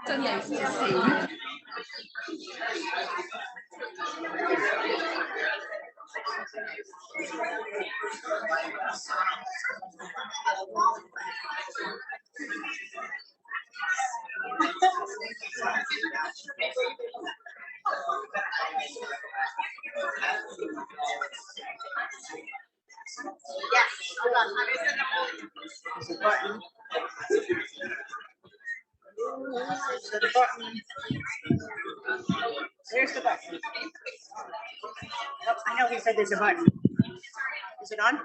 So nice to see. Yes, hold on. There's a button. There's a button. There's the button. Oh, I know he said there's a button. Is it on?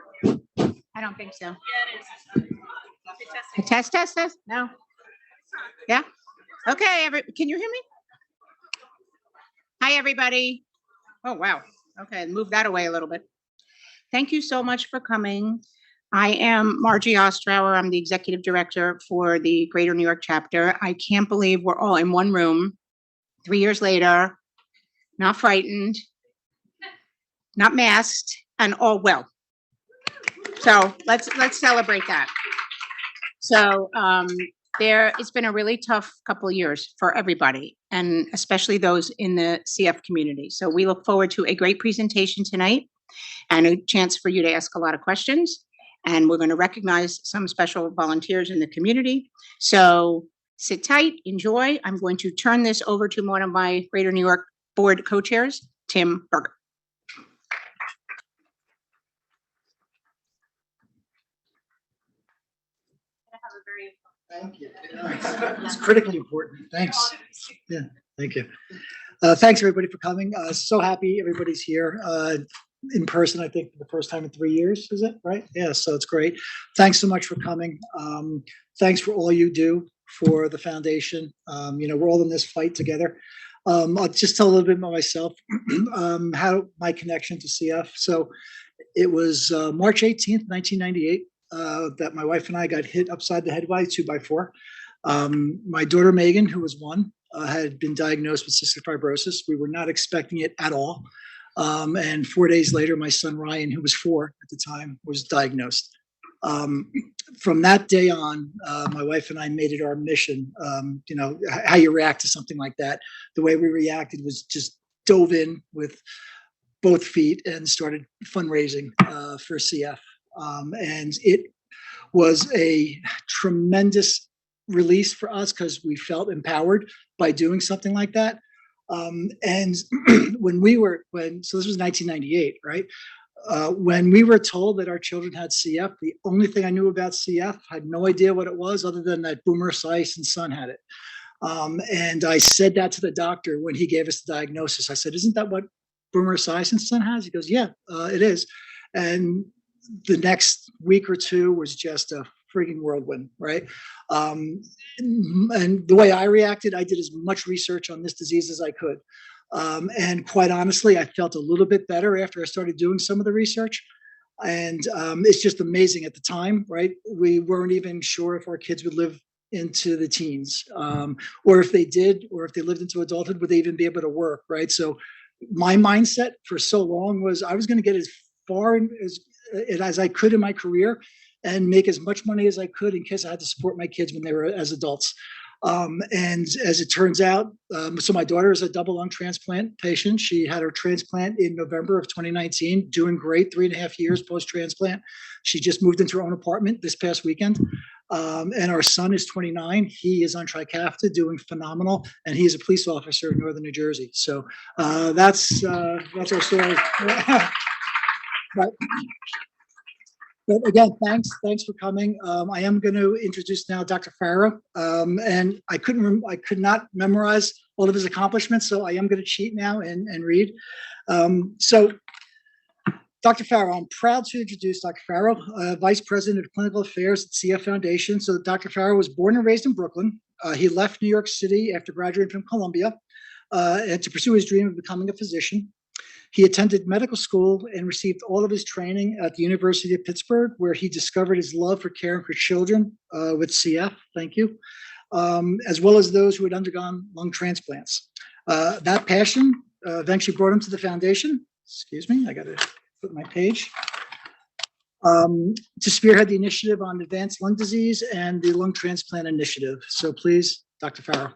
I don't think so. Yeah, it is. Test. No. Yeah. Okay. Can you hear me? Hi, everybody. Oh, wow. Okay. Move that away a little bit. Thank you so much for coming. I am Margie Ostrower. I'm the executive director for the Greater New York chapter. I can't believe we're all in one room 3 years later, not frightened, not masked, and all well. So let's celebrate that. So it's been a really tough couple of years for everybody, and especially those in the CF community. So we look forward to a great presentation tonight and a chance for you to ask a lot of questions. And we're going to recognize some special volunteers in the community. So sit tight, enjoy. I'm going to turn this over to one of my Greater New York Board co-chairs, Tim Berger. Thank you. It's critically important. Thanks. Yeah, thank you. Thanks everybody for coming. So happy everybody's here in person. I think for the first time in 3 years, is it right? Yeah, so it's great. Thanks so much for coming. Thanks for all you do for the foundation. We're all in this fight together. I'll just tell a little bit about myself, how my connection to CF. So it was March 18th, 1998. That my wife and I got hit upside the head by a 2x4. My daughter Megan, who was 1, had been diagnosed with cystic fibrosis. We were not expecting it at all. And 4 days later, my son Ryan, who was 4 at the time, was diagnosed. From that day on, my wife and I made it our mission. How you react to something like that. The way we reacted was just dove in with both feet and started fundraising for CF. And it was a tremendous release for us because we felt empowered by doing something like that. And so this was 1998, right? When we were told that our children had CF, the only thing I knew about CF, I had no idea what it was other than that Boomer Esiason's son had it. And I said that to the doctor when he gave us the diagnosis. I said, "Isn't that what Boomer Esiason's son has?" He goes, "Yeah, it is." And the next week or two was just a freaking whirlwind, right? And the way I reacted, I did as much research on this disease as I could. And quite honestly, I felt a little bit better after I started doing some of the research. And it's just amazing at the time, right? We weren't even sure if our kids would live into the teens, or if they did, or if they lived into adulthood, would they even be able to work, right? So my mindset for so long was I was going to get as far as I could in my career and make as much money as I could in case I had to support my kids when they were as adults. And as it turns out, so my daughter is a double lung transplant patient. She had her transplant in November of 2019, doing great, 3.5 years post-transplant. She just moved into her own apartment this past weekend. And our son is 29. He is on Trikafta, doing phenomenal, and he is a police officer in Northern New Jersey. So that's our story. But again, thanks for coming. I am going to introduce now Dr. Farrow, and I could not memorize all of his accomplishments, so I am going to cheat now and read. So, Dr. Farrow, I'm proud to introduce Dr. Farrow, Vice President of Clinical Affairs at CF Foundation. So, Dr. Farrow was born and raised in Brooklyn. He left New York City after graduating from Columbia and to pursue his dream of becoming a physician. He attended medical school and received all of his training at the University of Pittsburgh, where he discovered his love for caring for children with CF, thank you, as well as those who had undergone lung transplants. That passion eventually brought him to the foundation. Excuse me, I got to put my page. To spearhead the initiative on advanced lung disease and the lung transplant initiative. So please, Dr. Farrow.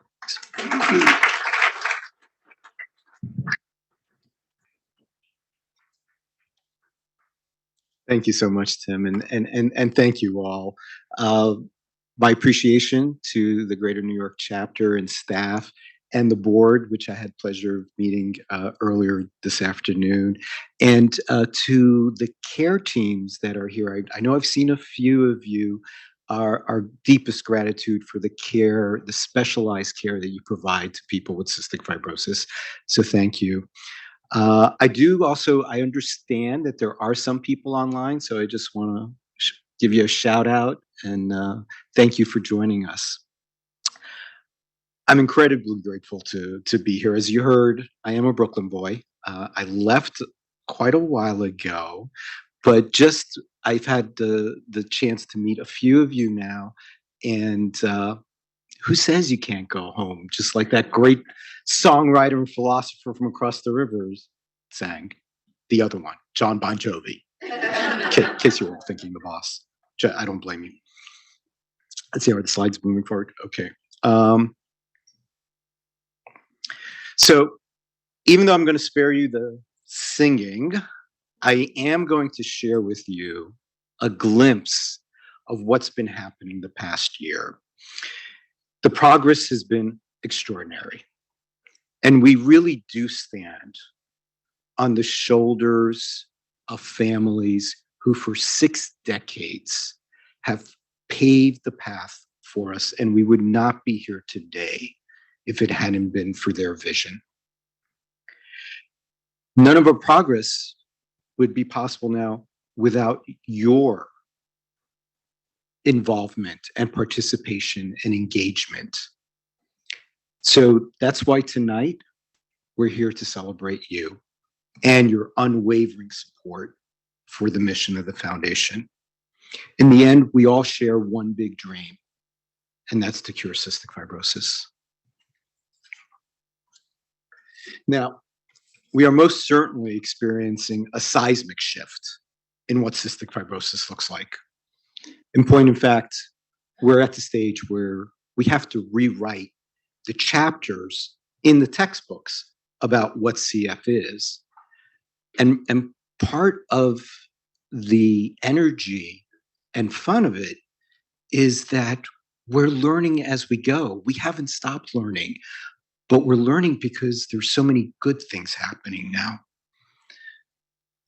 Thank you so much, Tim, and thank you all. My appreciation to the Greater New York chapter and staff and the board, which I had pleasure of meeting earlier this afternoon, and to the care teams that are here. I know I've seen a few of you. Our deepest gratitude for the care, the specialized care that you provide to people with cystic fibrosis. So thank you. I understand that there are some people online, so I just want to give you a shout out and thank you for joining us. I'm incredibly grateful to be here. As you heard, I am a Brooklyn boy. I left quite a while ago, but I've had the chance to meet a few of you now, and who says you can't go home? Just like that great songwriter and philosopher from across the rivers sang, the other one, John Bon Jovi. In case you were thinking the boss. I don't blame you. Let's see, are the slides moving forward? Okay. So even though I'm going to spare you the singing, I am going to share with you a glimpse of what's been happening the past year. The progress has been extraordinary. And we really do stand on the shoulders of families who for 6 decades have paved the path for us, and we would not be here today if it hadn't been for their vision. None of our progress would be possible now without your involvement and participation and engagement. So that's why tonight we're here to celebrate you and your unwavering support for the mission of the foundation. In the end, we all share one big dream, and that's to cure cystic fibrosis. Now, we are most certainly experiencing a seismic shift in what cystic fibrosis looks like. In point of fact, we're at the stage where we have to rewrite the chapters in the textbooks about what CF is. And part of the energy and fun of it is that we're learning as we go. We haven't stopped learning, but we're learning because there's so many good things happening now.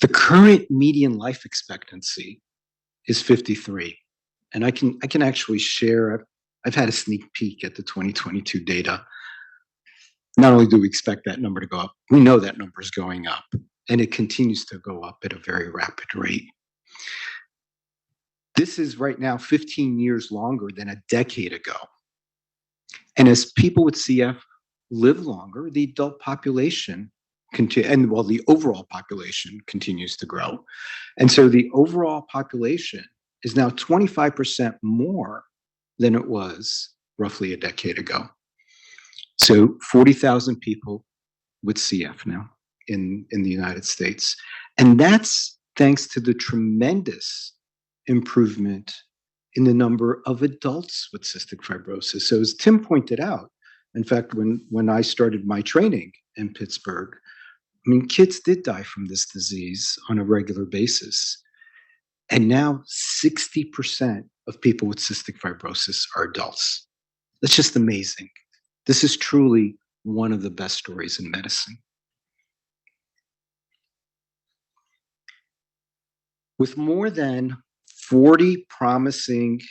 The current median life expectancy is 53. And I can actually share, I've had a sneak peek at the 2022 data. Not only do we expect that number to go up, we know that number is going up, and it continues to go up at a very rapid rate. This is right now 15 years longer than a decade ago. And as people with CF live longer, the adult population the overall population continues to grow. And so the overall population is now 25% more than it was roughly a decade ago. So 40,000 people with CF now in the United States. And that's thanks to the tremendous improvement in the number of adults with cystic fibrosis. So as Tim pointed out, in fact, when I started my training in Pittsburgh, I mean, kids did die from this disease on a regular basis. And now 60% of people with cystic fibrosis are adults. That's just amazing. This is truly one of the best stories in medicine. With more than 40 promising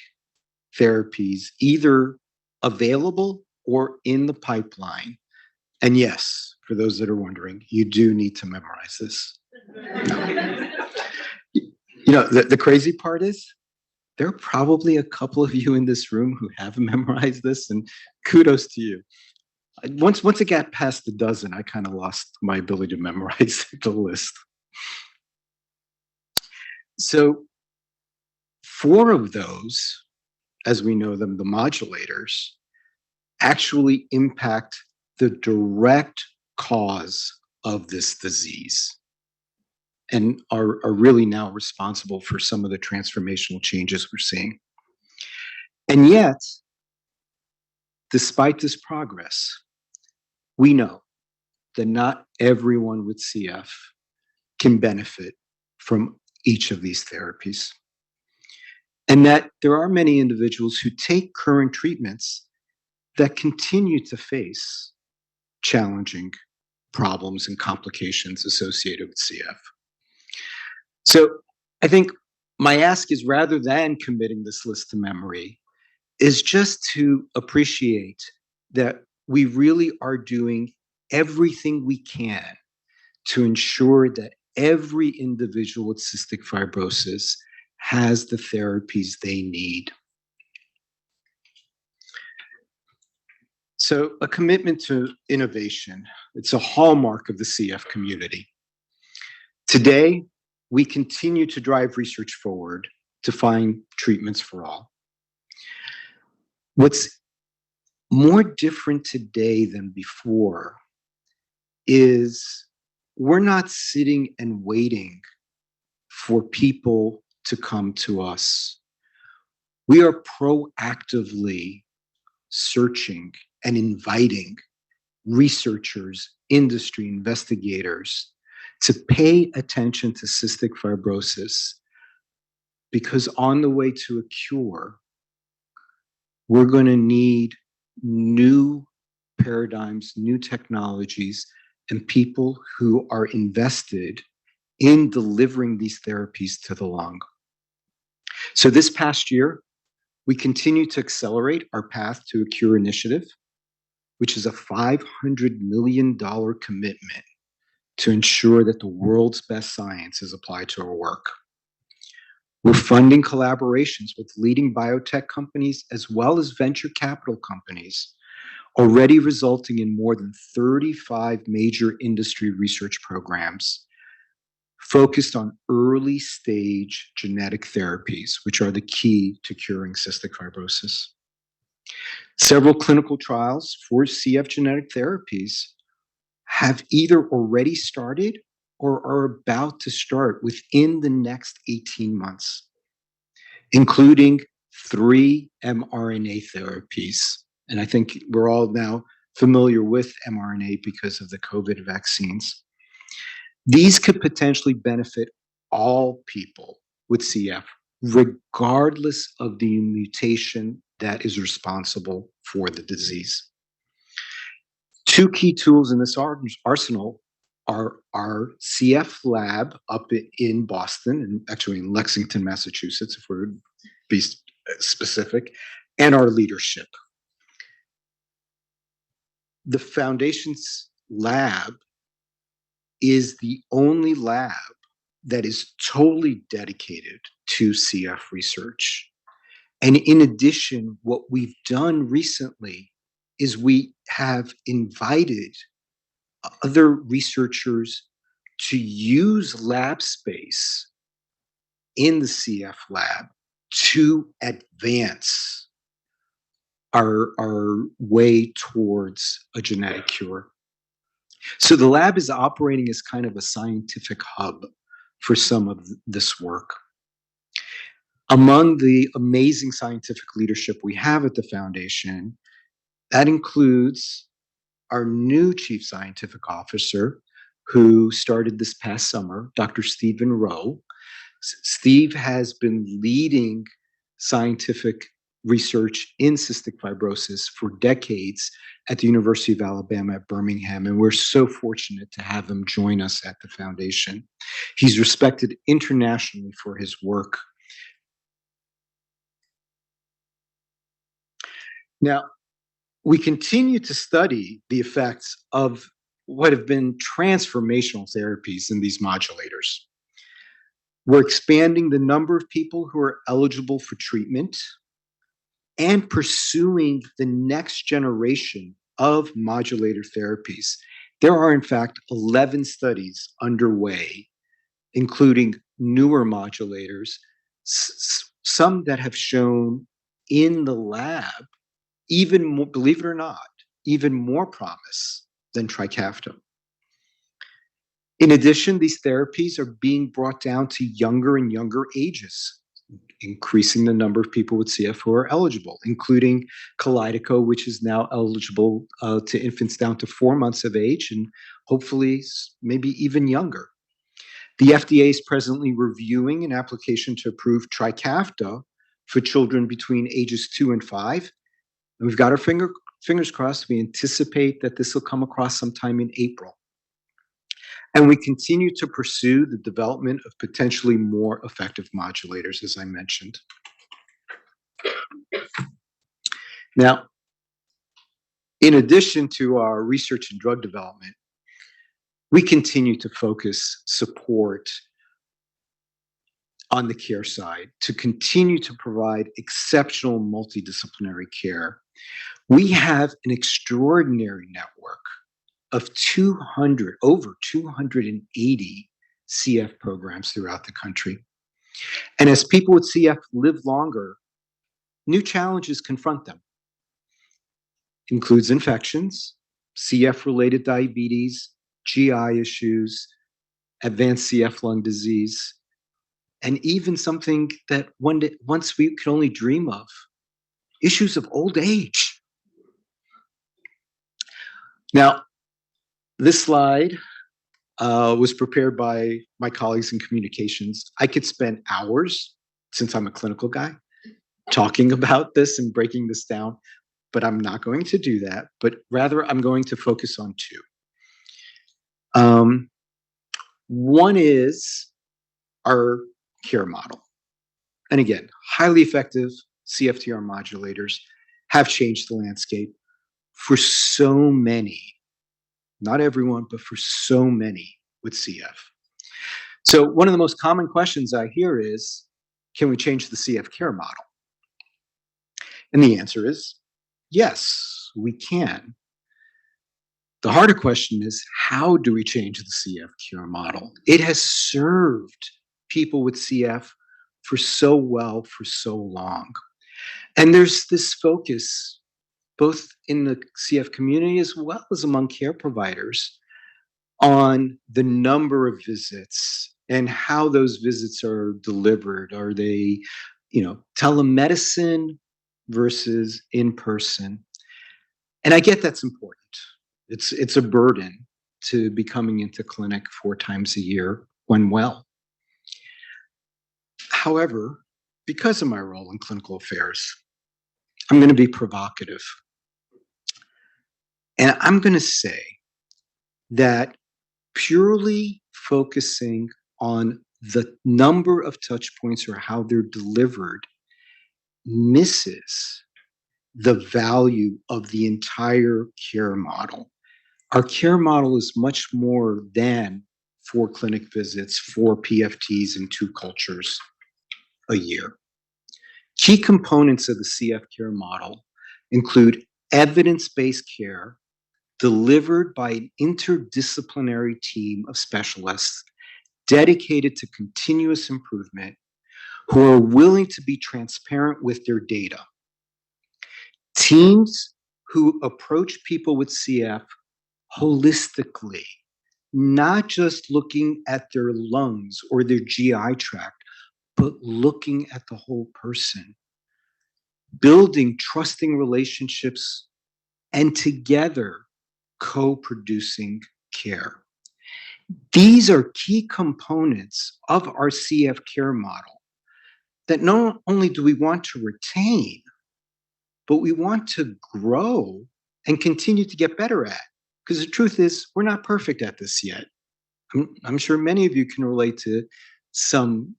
therapies either available or in the pipeline, and yes, for those that are wondering, you do need to memorize this. You know, the crazy part is there are probably a couple of you in this room who have memorized this, and kudos to you. Once it got past a dozen, I kind of lost my ability to memorize the list. So 4 of those, as we know them, the modulators, actually impact the direct cause of this disease and are really now responsible for some of the transformational changes we're seeing. And yet, despite this progress, we know that not everyone with CF can benefit from each of these therapies. And that there are many individuals who take current treatments that continue to face challenging problems and complications associated with CF. So I think my ask is, rather than committing this list to memory, is just to appreciate that we really are doing everything we can to ensure that every individual with cystic fibrosis has the therapies they need. So a commitment to innovation, it's a hallmark of the CF community. Today, we continue to drive research forward to find treatments for all. What's more different today than before is we're not sitting and waiting for people to come to us. We are proactively searching and inviting researchers, industry investigators to pay attention to cystic fibrosis, because on the way to a cure, we're going to need new paradigms, new technologies, and people who are invested in delivering these therapies to the lung. So this past year, we continue to accelerate our Path to a Cure initiative, which is a $500 million commitment to ensure that the world's best science is applied to our work. We're funding collaborations with leading biotech companies as well as venture capital companies, already resulting in more than 35 major industry research programs focused on early stage genetic therapies, which are the key to curing cystic fibrosis. Several clinical trials for CF genetic therapies have either already started or are about to start within the next 18 months, including 3 mRNA therapies. And I think we're all now familiar with mRNA because of the COVID vaccines. These could potentially benefit all people with CF, regardless of the mutation that is responsible for the disease. 2 key tools in this arsenal are our CF lab up in Boston, and actually in Lexington, Massachusetts, if we would be specific, and our leadership. The Foundation's lab is the only lab that is totally dedicated to CF research. And in addition, what we've done recently is we have invited other researchers to use lab space in the CF lab to advance our way towards a genetic cure. So the lab is operating as kind of a scientific hub for some of this work. Among the amazing scientific leadership we have at the Foundation, that includes our new Chief Scientific Officer, who started this past summer, Dr. Stephen Rowe. Steve has been leading scientific research in cystic fibrosis for decades at the University of Alabama at Birmingham, and we're so fortunate to have him join us at the Foundation. He's respected internationally for his work. Now, we continue to study the effects of what have been transformational therapies in these modulators. We're expanding the number of people who are eligible for treatment and pursuing the next generation of modulator therapies. There are, in fact, 11 studies underway, including newer modulators, some that have shown in the lab, even more, believe it or not, even more promise than Trikafta. In addition, these therapies are being brought down to younger and younger ages, increasing the number of people with CF who are eligible, including Kalydeco, which is now eligible to infants down to 4 months of age and hopefully maybe even younger. The FDA is presently reviewing an application to approve Trikafta for children between ages 2 and 5. And we've got our fingers crossed. We anticipate that this will come across sometime in April. And we continue to pursue the development of potentially more effective modulators, as I mentioned. Now, in addition to our research and drug development, we continue to focus support on the care side to continue to provide exceptional multidisciplinary care. We have an extraordinary network of over 280 CF programs throughout the country. And as people with CF live longer, new challenges confront them. Includes infections, CF-related diabetes, GI issues, advanced CF lung disease, and even something that once we could only dream of, issues of old age. Now, this slide was prepared by my colleagues in communications. I could spend hours, since I'm a clinical guy, talking about this and breaking this down, but I'm not going to do that. But rather, I'm going to focus on two. One is our care model. And again, highly effective CFTR modulators have changed the landscape for so many, not everyone, but for so many with CF. So one of the most common questions I hear is, can we change the CF care model? And the answer is, yes, we can. The harder question is, how do we change the CF care model? It has served people with CF for so well for so long. And there's this focus, both in the CF community as well as among care providers, on the number of visits and how those visits are delivered. Are they, telemedicine versus in person? And I get that's important. It's a burden to be coming into clinic 4 times a year when well. However, because of my role in clinical affairs, I'm going to be provocative. And I'm going to say that purely focusing on the number of touch points or how they're delivered misses the value of the entire care model. Our care model is much more than 4 clinic visits, 4 PFTs, and 2 cultures a year. Key components of the CF care model include evidence-based care delivered by an interdisciplinary team of specialists dedicated to continuous improvement who are willing to be transparent with their data. Teams who approach people with CF holistically, not just looking at their lungs or their GI tract, but looking at the whole person, building trusting relationships, and together co-producing care. These are key components of our CF care model that not only do we want to retain, but we want to grow and continue to get better at. Because the truth is, we're not perfect at this yet. I'm sure many of you can relate to some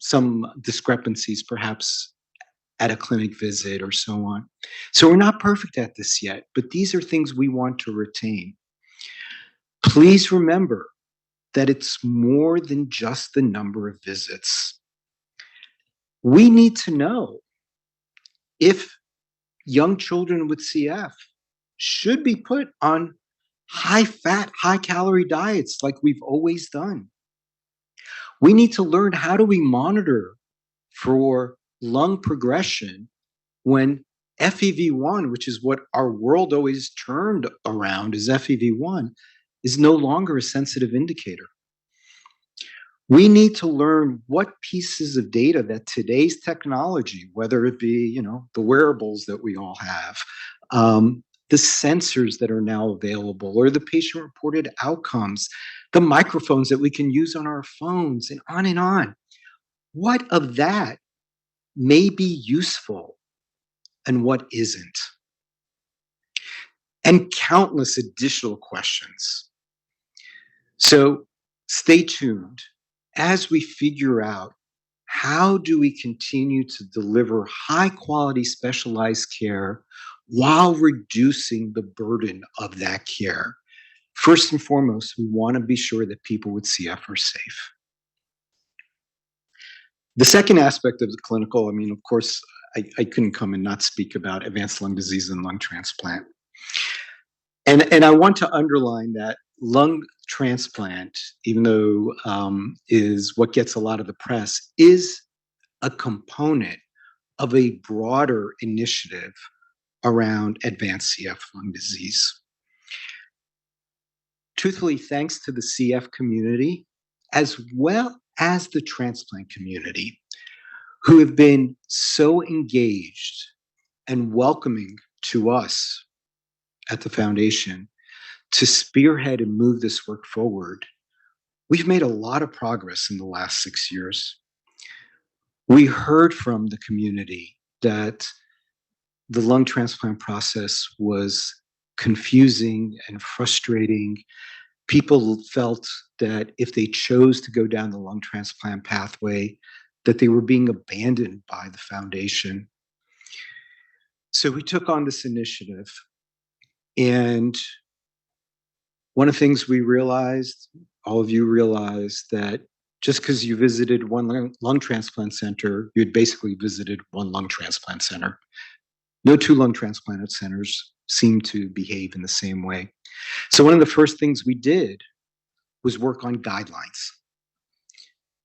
discrepancies, perhaps at a clinic visit or so on. So we're not perfect at this yet, but these are things we want to retain. Please remember that it's more than just the number of visits. We need to know if young children with CF should be put on high-fat, high-calorie diets like we've always done. We need to learn, how do we monitor for lung progression when FEV1, which is what our world always turned around as FEV1, is no longer a sensitive indicator. We need to learn what pieces of data that today's technology, whether it be, the wearables that we all have, the sensors that are now available, or the patient-reported outcomes, the microphones that we can use on our phones, and on and on. What of that may be useful and what isn't? And countless additional questions. So stay tuned as we figure out how do we continue to deliver high-quality specialized care while reducing the burden of that care. First and foremost, we want to be sure that people with CF are safe. The second aspect of the clinical, of course, I couldn't come and not speak about advanced lung disease and lung transplant. And I want to underline that lung transplant, even though is what gets a lot of the press, is a component of a broader initiative around advanced CF lung disease. Truthfully, thanks to the CF community, as well as the transplant community, who have been so engaged and welcoming to us at the foundation to spearhead and move this work forward, we've made a lot of progress in the last 6 years. We heard from the community that the lung transplant process was confusing and frustrating. People felt that if they chose to go down the lung transplant pathway, that they were being abandoned by the foundation. So we took on this initiative. And one of the things we realized, all of you realized, that just because you visited one lung transplant center, you had basically visited one lung transplant center. No two lung transplant centers seem to behave in the same way. So one of the first things we did was work on guidelines.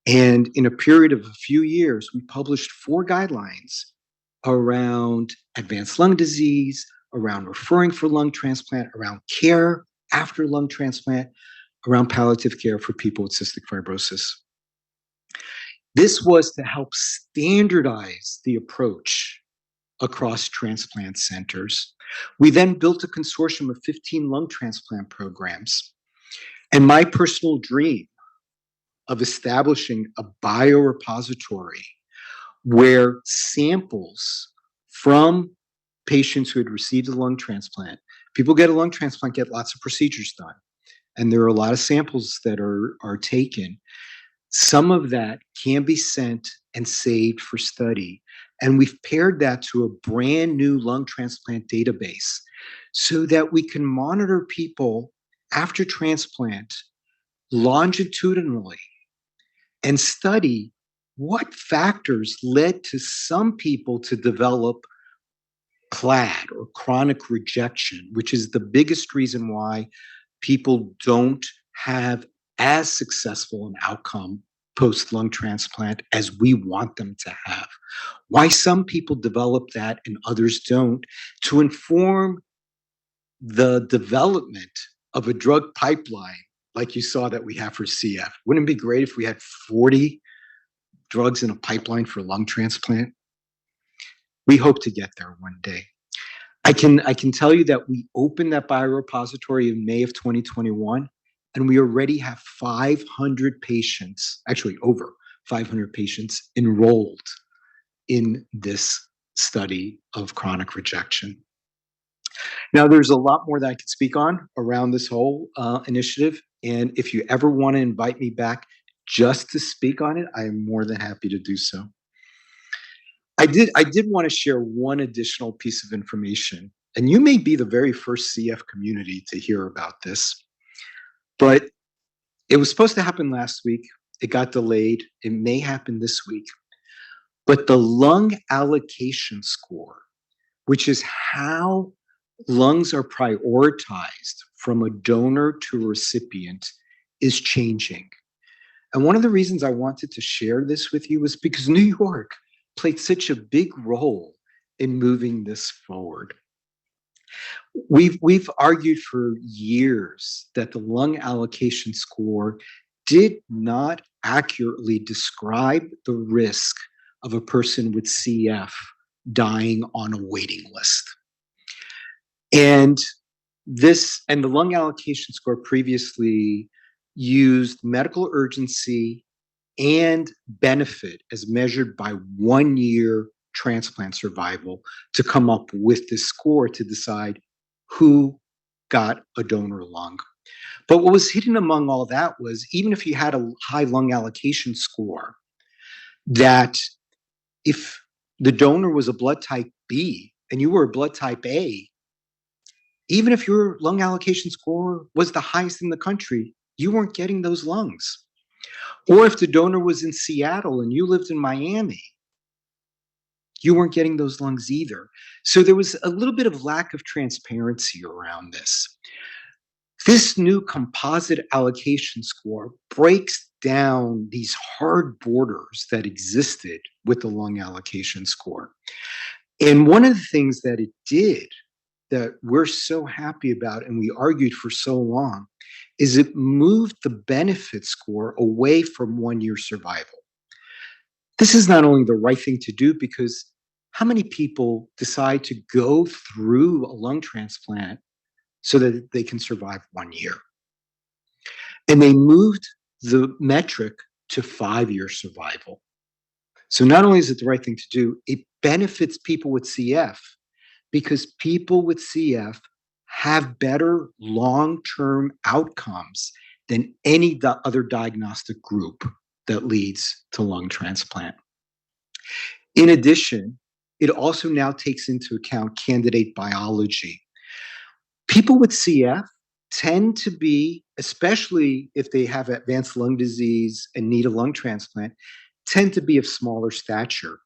And in a period of a few years, we published 4 guidelines around advanced lung disease, around referring for lung transplant, around care after lung transplant, around palliative care for people with cystic fibrosis. This was to help standardize the approach across transplant centers. We then built a consortium of 15 lung transplant programs. And my personal dream of establishing a biorepository where samples from patients who had received a lung transplant, people get a lung transplant, get lots of procedures done. And there are a lot of samples that are taken. Some of that can be sent and saved for study. And we've paired that to a brand new lung transplant database so that we can monitor people after transplant longitudinally and study what factors led to some people to develop CLAD, or chronic rejection, which is the biggest reason why people don't have as successful an outcome post-lung transplant as we want them to have. Why some people develop that and others don't, to inform the development of a drug pipeline like you saw that we have for CF. Wouldn't it be great if we had 40 drugs in a pipeline for lung transplant? We hope to get there one day. I can tell you that we opened that biorepository in May of 2021, and we already have 500 patients, actually over 500 patients enrolled in this study of chronic rejection. Now, there's a lot more that I could speak on around this whole initiative, and if you ever want to invite me back just to speak on it, I am more than happy to do so. I did want to share one additional piece of information, and you may be the very first CF community to hear about this, but it was supposed to happen last week. It got delayed. It may happen this week. But the lung allocation score, which is how lungs are prioritized from a donor to a recipient, is changing. And one of the reasons I wanted to share this with you was because New York played such a big role in moving this forward. We've argued for years that the lung allocation score did not accurately describe the risk of a person with CF dying on a waiting list. And the lung allocation score previously used medical urgency and benefit as measured by 1 year transplant survival to come up with this score to decide who got a donor lung. But what was hidden among all that was, even if you had a high lung allocation score, that if the donor was a blood type B and you were a blood type A, even if your lung allocation score was the highest in the country, you weren't getting those lungs. Or if the donor was in Seattle and you lived in Miami, you weren't getting those lungs either. So there was a little bit of lack of transparency around this. This new composite allocation score breaks down these hard borders that existed with the lung allocation score. And one of the things that it did that we're so happy about and we argued for so long is it moved the benefit score away from 1 year survival. This is not only the right thing to do, because how many people decide to go through a lung transplant so that they can survive 1 year? And they moved the metric to 5 year survival. So not only is it the right thing to do, it benefits people with CF, because people with CF have better long-term outcomes than any other diagnostic group that leads to lung transplant. In addition, it also now takes into account candidate biology. People with CF tend to be, especially if they have advanced lung disease and need a lung transplant, tend to be of smaller stature.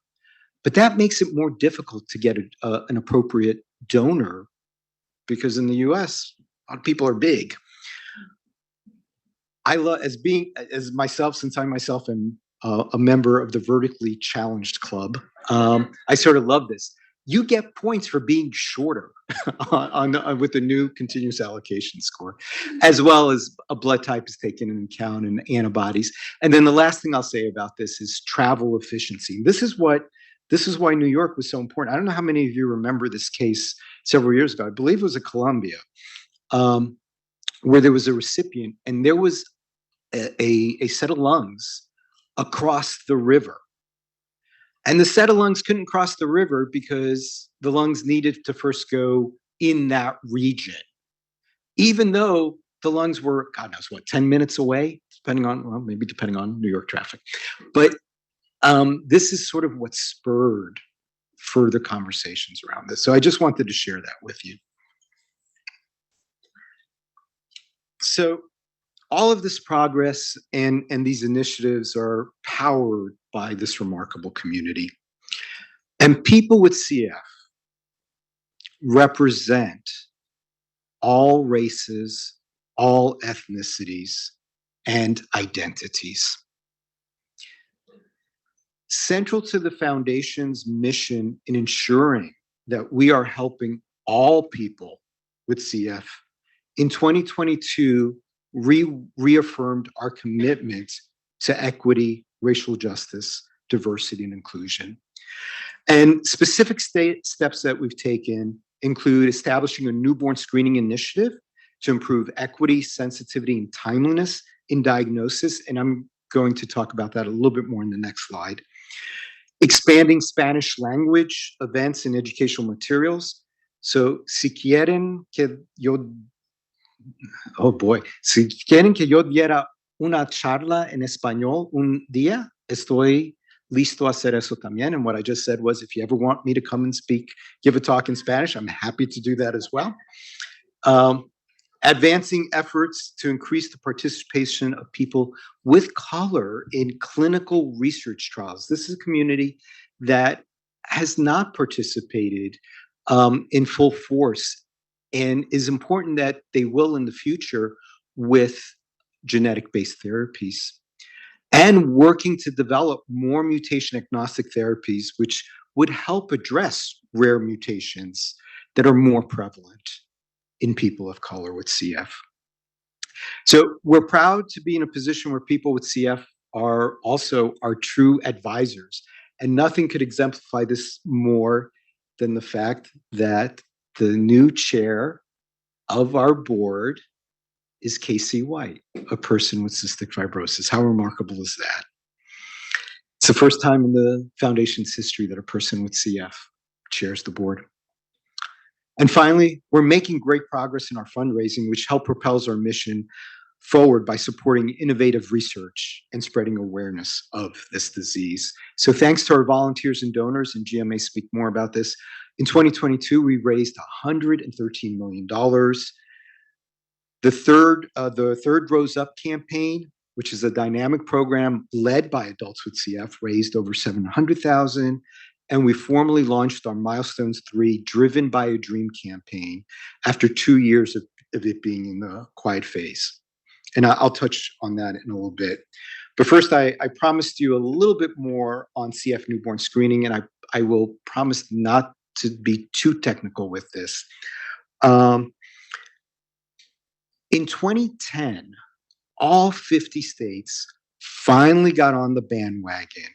But that makes it more difficult to get an appropriate donor, because in the US, a lot of people are big. I love, as myself, since I myself am a member of the Vertically Challenged Club, I sort of love this. You get points for being shorter with the new continuous allocation score, as well as a blood type is taken into account and antibodies. And then the last thing I'll say about this is travel efficiency. This is why New York was so important. I don't know how many of you remember this case several years ago. I believe it was at Columbia, where there was a recipient and there was a set of lungs across the river. And the set of lungs couldn't cross the river because the lungs needed to first go in that region, even though the lungs were, God knows what, 10 minutes away, depending on New York traffic. But this is sort of what spurred further conversations around this. So I just wanted to share that with you. So all of this progress and these initiatives are powered by this remarkable community. And people with CF represent all races, all ethnicities, and identities. Central to the Foundation's mission in ensuring that we are helping all people with CF, in 2022, reaffirmed our commitment to equity, racial justice, diversity, and inclusion. And specific steps that we've taken include establishing a newborn screening initiative to improve equity, sensitivity, and timeliness in diagnosis. And I'm going to talk about that a little bit more in the next slide. Expanding Spanish language events and educational materials. So, si quieren que yo diera una charla en español un día, estoy listo a hacer eso también. And what I just said was, if you ever want me to come and give a talk in Spanish, I'm happy to do that as well. Advancing efforts to increase the participation of people with color in clinical research trials. This is a community that has not participated in full force, and is important that they will in the future with genetic-based therapies. And working to develop more mutation-agnostic therapies, which would help address rare mutations that are more prevalent in people of color with CF. So we're proud to be in a position where people with CF are also our true advisors. And nothing could exemplify this more than the fact that the new chair of our board is Casey White, a person with cystic fibrosis. How remarkable is that? It's the first time in the foundation's history that a person with CF chairs the board. And finally, we're making great progress in our fundraising, which help propels our mission forward by supporting innovative research and spreading awareness of this disease. So thanks to our volunteers and donors, and Gia may speak more about this, in 2022, we raised $113 million. The third Rose Up campaign, which is a dynamic program led by adults with CF, raised over $700,000. And we formally launched our Milestones 3 Driven by a Dream campaign after 2 years of it being in the quiet phase. And I'll touch on that in a little bit. But first, I promised you a little bit more on CF newborn screening, and I will promise not to be too technical with this. In 2010, all 50 states finally got on the bandwagon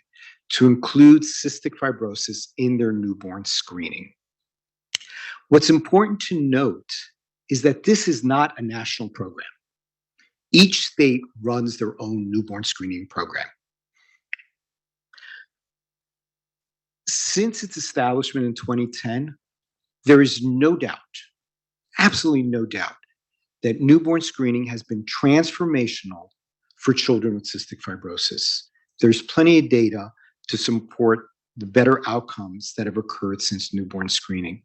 to include cystic fibrosis in their newborn screening. What's important to note is that this is not a national program. Each state runs their own newborn screening program. Since its establishment in 2010, there is no doubt, absolutely no doubt, that newborn screening has been transformational for children with cystic fibrosis. There's plenty of data to support the better outcomes that have occurred since newborn screening.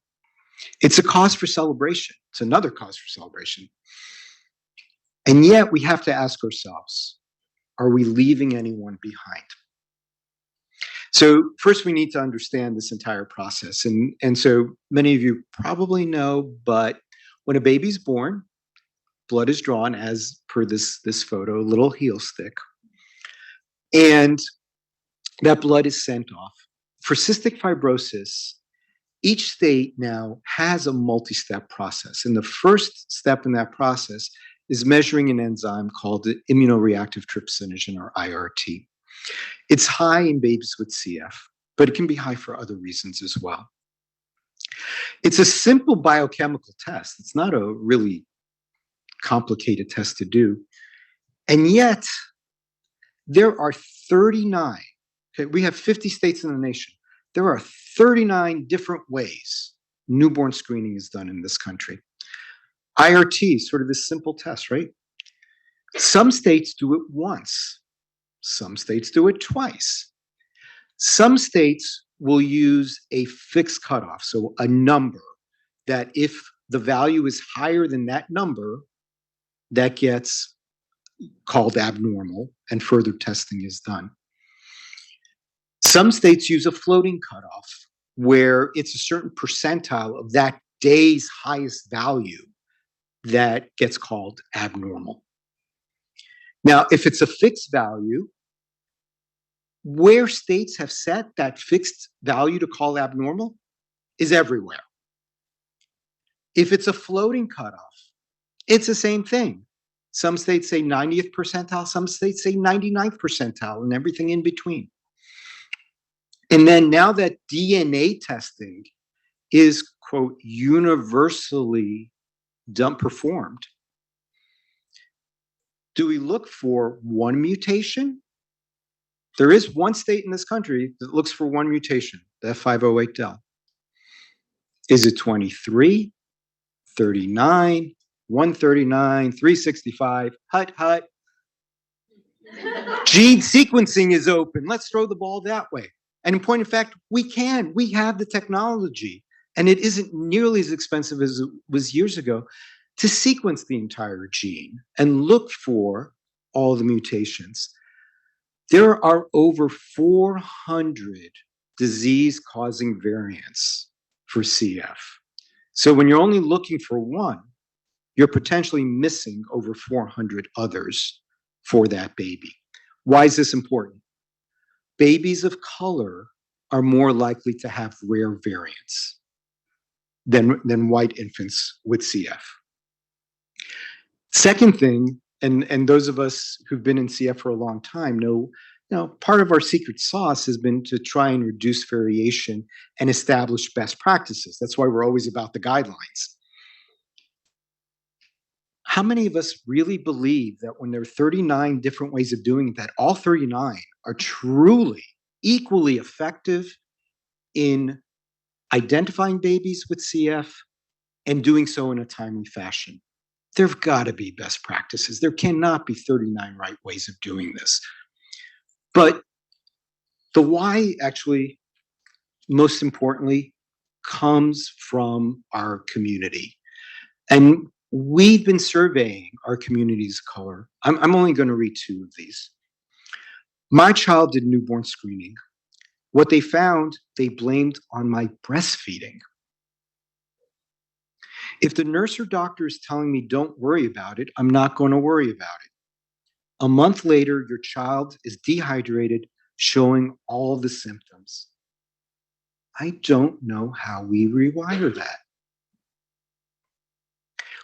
It's a cause for celebration. It's another cause for celebration. And yet we have to ask ourselves, are we leaving anyone behind? So first we need to understand this entire process. And so many of you probably know, but when a baby's born, blood is drawn as per this photo, a little heel stick. And that blood is sent off. For cystic fibrosis, each state now has a multi-step process. And the first step in that process is measuring an enzyme called the immunoreactive trypsinogen, or IRT. It's high in babies with CF, but it can be high for other reasons as well. It's a simple biochemical test. It's not a really complicated test to do. And yet, there are 39, okay, we have 50 states in the nation. There are 39 different ways newborn screening is done in this country. IRT is sort of this simple test, right? Some states do it once. Some states do it twice. Some states will use a fixed cutoff, so a number that if the value is higher than that number, that gets called abnormal and further testing is done. Some states use a floating cutoff where it's a certain percentile of that day's highest value that gets called abnormal. Now, if it's a fixed value, where states have set that fixed value to call abnormal is everywhere. If it's a floating cutoff, it's the same thing. Some states say 90th percentile, some states say 99th percentile, and everything in between. And then now that DNA testing is, quote, universally performed, do we look for one mutation? There is one state in this country that looks for one mutation, the F508del. Is it 23, 39, 139, 365? Hut, hut. Gene sequencing is open. Let's throw the ball that way. And in point of fact, we have the technology, and it isn't nearly as expensive as it was years ago to sequence the entire gene and look for all the mutations. There are over 400 disease-causing variants for CF. So when you're only looking for one, you're potentially missing over 400 others for that baby. Why is this important? Babies of color are more likely to have rare variants than white infants with CF. Second thing, and those of us who've been in CF for a long time know, part of our secret sauce has been to try and reduce variation and establish best practices. That's why we're always about the guidelines. How many of us really believe that when there are 39 different ways of doing it, that all 39 are truly equally effective in identifying babies with CF and doing so in a timely fashion? There've got to be best practices. There cannot be 39 right ways of doing this. But the why, actually, most importantly, comes from our community. And we've been surveying our communities of color. I'm only going to read two of these. My child did newborn screening. What they found, they blamed on my breastfeeding. If the nurse or doctor is telling me don't worry about it, I'm not going to worry about it. A month later, your child is dehydrated, showing all the symptoms. I don't know how we rewire that.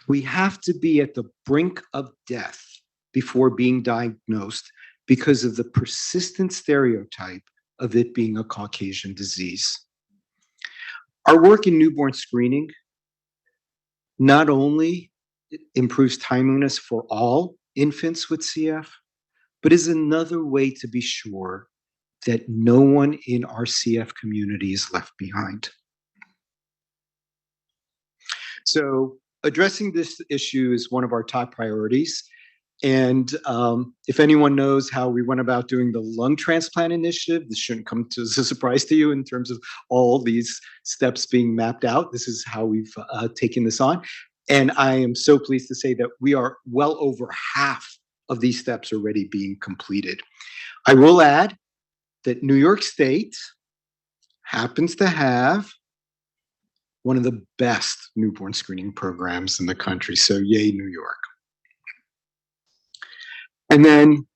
We have to be at the brink of death before being diagnosed because of the persistent stereotype of it being a Caucasian disease. Our work in newborn screening not only improves timeliness for all infants with CF, but is another way to be sure that no one in our CF community is left behind. So addressing this issue is one of our top priorities. And if anyone knows how we went about doing the lung transplant initiative, this shouldn't come as a surprise to you in terms of all these steps being mapped out. This is how we've taken this on. And I am so pleased to say that we are well over half of these steps already being completed. I will add that New York State happens to have one of the best newborn screening programs in the country. So yay, New York. And then,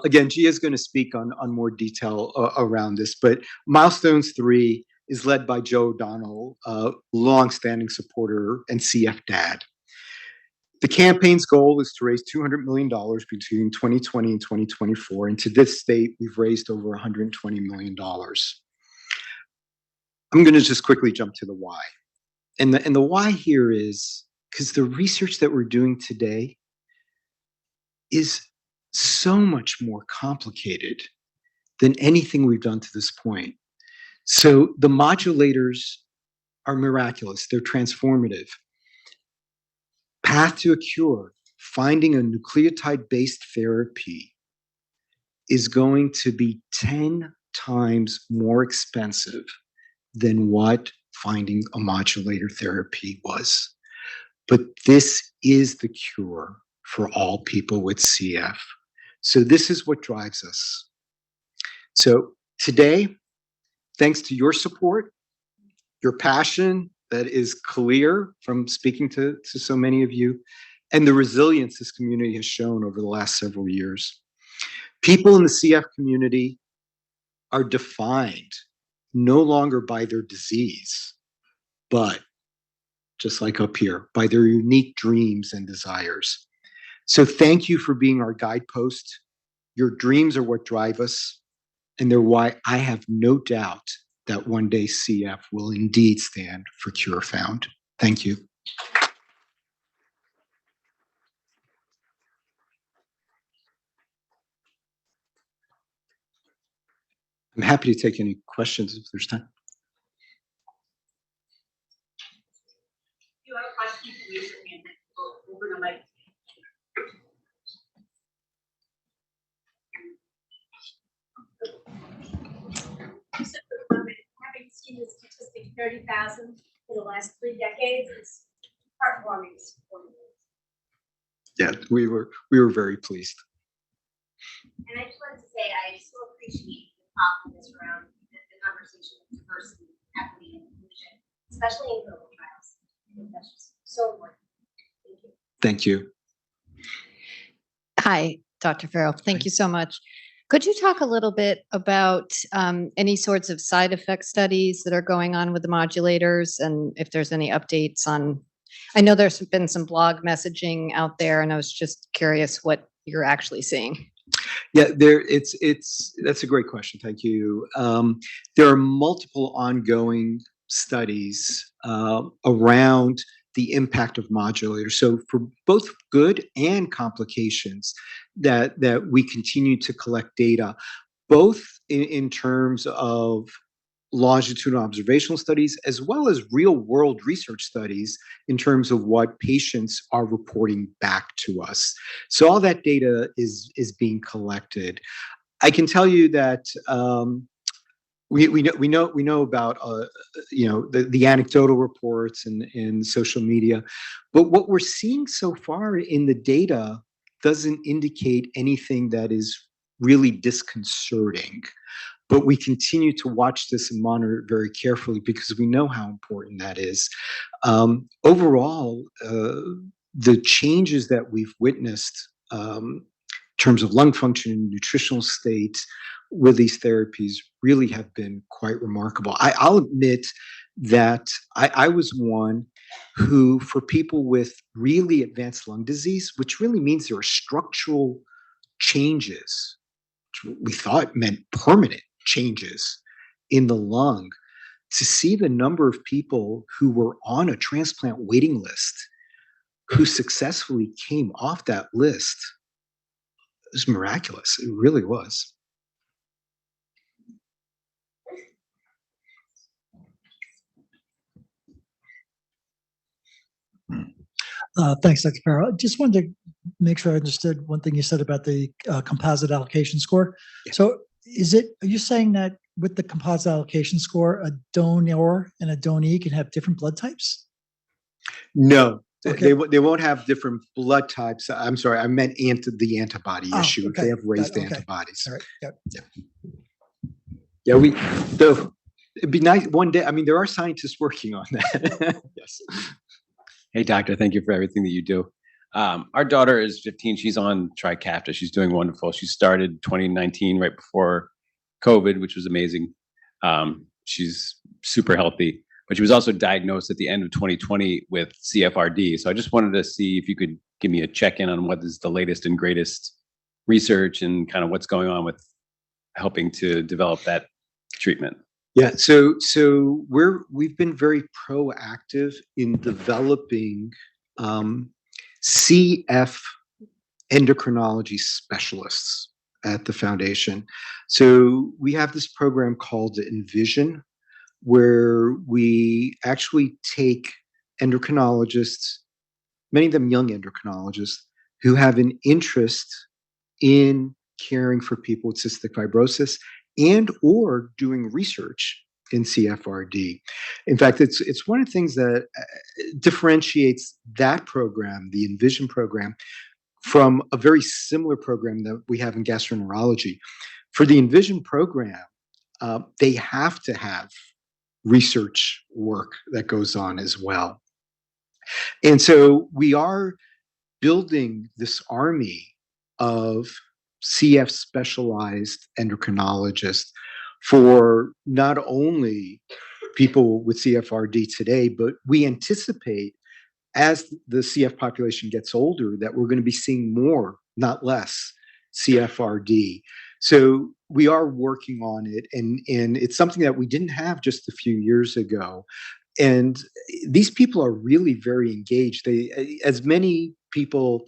again, Gia is going to speak on more detail around this, but Milestones 3 is led by Joe O'Donnell, a longstanding supporter and CF dad. The campaign's goal is to raise $200 million between 2020 and 2024, and to this date, we've raised over $120 million. I'm going to just quickly jump to the why. And the why here is because the research that we're doing today is so much more complicated than anything we've done to this point. So the modulators are miraculous. They're transformative. Path to a cure, finding a nucleotide-based therapy is going to be 10 times more expensive than what finding a modulator therapy was. But this is the cure for all people with CF. So this is what drives us. So today, thanks to your support, your passion that is clear from speaking to so many of you, and the resilience this community has shown over the last several years, people in the CF community are defined no longer by their disease, but just like up here, by their unique dreams and desires. So thank you for being our guidepost. Your dreams are what drive us, and they're why I have no doubt that one day CF will indeed stand for Cure Found. Thank you. I'm happy to take any questions if there's time. If you have a question, you can raise your hand. We'll bring a mic. Having seen the statistic 30,000 for the last 3 decades, it's heartwarming. Yeah, we were very pleased. And I just wanted to say I so appreciate the thoughtfulness around the conversation of diversity, equity, and inclusion, especially in clinical trials. I think that's just so important. Thank you. Thank you. Hi, Dr. Farrell. Thank you so much. Could you talk a little bit about any sorts of side effect studies that are going on with the modulators, and if there's any updates on? I know there's been some blog messaging out there, and I was just curious what you're actually seeing. Yeah, that's a great question. Thank you. There are multiple ongoing studies around the impact of modulators. So for both good and complications, that we continue to collect data, both in terms of longitudinal observational studies as well as real world research studies in terms of what patients are reporting back to us. So all that data is being collected. I can tell you that we know about the anecdotal reports and social media, but what we're seeing so far in the data doesn't indicate anything that is really disconcerting. But we continue to watch this and monitor it very carefully because we know how important that is. Overall, the changes that we've witnessed in terms of lung function and nutritional state with these therapies really have been quite remarkable. I'll admit that I was one who, for people with really advanced lung disease, which really means there are structural changes, which we thought meant permanent changes in the lung, to see the number of people who were on a transplant waiting list who successfully came off that list was miraculous. It really was. Thanks, Dr. Farrell. I just wanted to make sure I understood one thing you said about the composite allocation score. Yeah. So are you saying that with the composite allocation score, a donor and a donee can have different blood types? No, Okay. they won't have different blood types. I'm sorry, I meant the antibody issue. Okay. They have raised Okay. antibodies. All right. Yep. Yeah, it'd be nice one day. I mean, there are scientists working on that. Yes. Hey, doctor, thank you for everything that you do. Our daughter is 15. She's on Trikafta. She's doing wonderful. She started 2019 right before COVID, which was amazing. She's super healthy, but she was also diagnosed at the end of 2020 with CFRD. So I just wanted to see if you could give me a check-in on what is the latest and greatest research and kind of what's going on with helping to develop that treatment. Yeah, so we've been very proactive in developing CF endocrinology specialists at the foundation. So we have this program called Envision, where we actually take endocrinologists, many of them young endocrinologists, who have an interest in caring for people with cystic fibrosis and or doing research in CFRD. In fact, it's one of the things that differentiates that program, the Envision program, from a very similar program that we have in gastroenterology. For the Envision program, they have to have research work that goes on as well. And so we are building this army of CF specialized endocrinologists for not only people with CFRD today, but we anticipate as the CF population gets older that we're going to be seeing more, not less, CFRD. So we are working on it, and it's something that we didn't have just a few years ago. And these people are really very engaged. As many people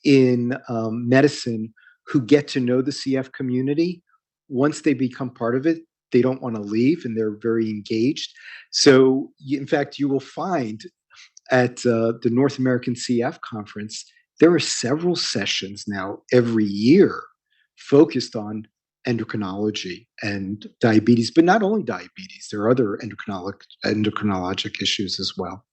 in medicine who get to know the CF community, once they become part of it, they don't want to leave, and they're very engaged. So, in fact, you will find at the North American CF Conference, there are several sessions now every year focused on endocrinology and diabetes, but not only diabetes, there are other endocrinologic issues as well.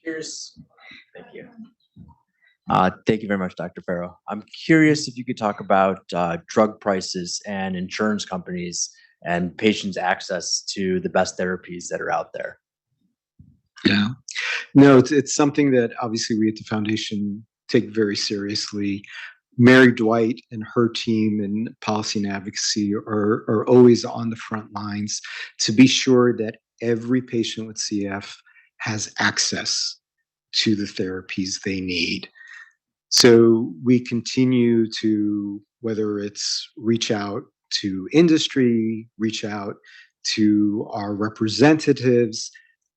Cheers. Thank you. Thank you very much, Dr. Farrell. I'm curious if you could talk about drug prices and insurance companies and patients' access to the best therapies that are out there. Yeah. No, it's something that obviously we at the foundation take very seriously. Mary Dwight and her team in policy and advocacy are always on the front lines to be sure that every patient with CF has access to the therapies they need. So we continue to, whether it's reach out to industry, reach out to our representatives,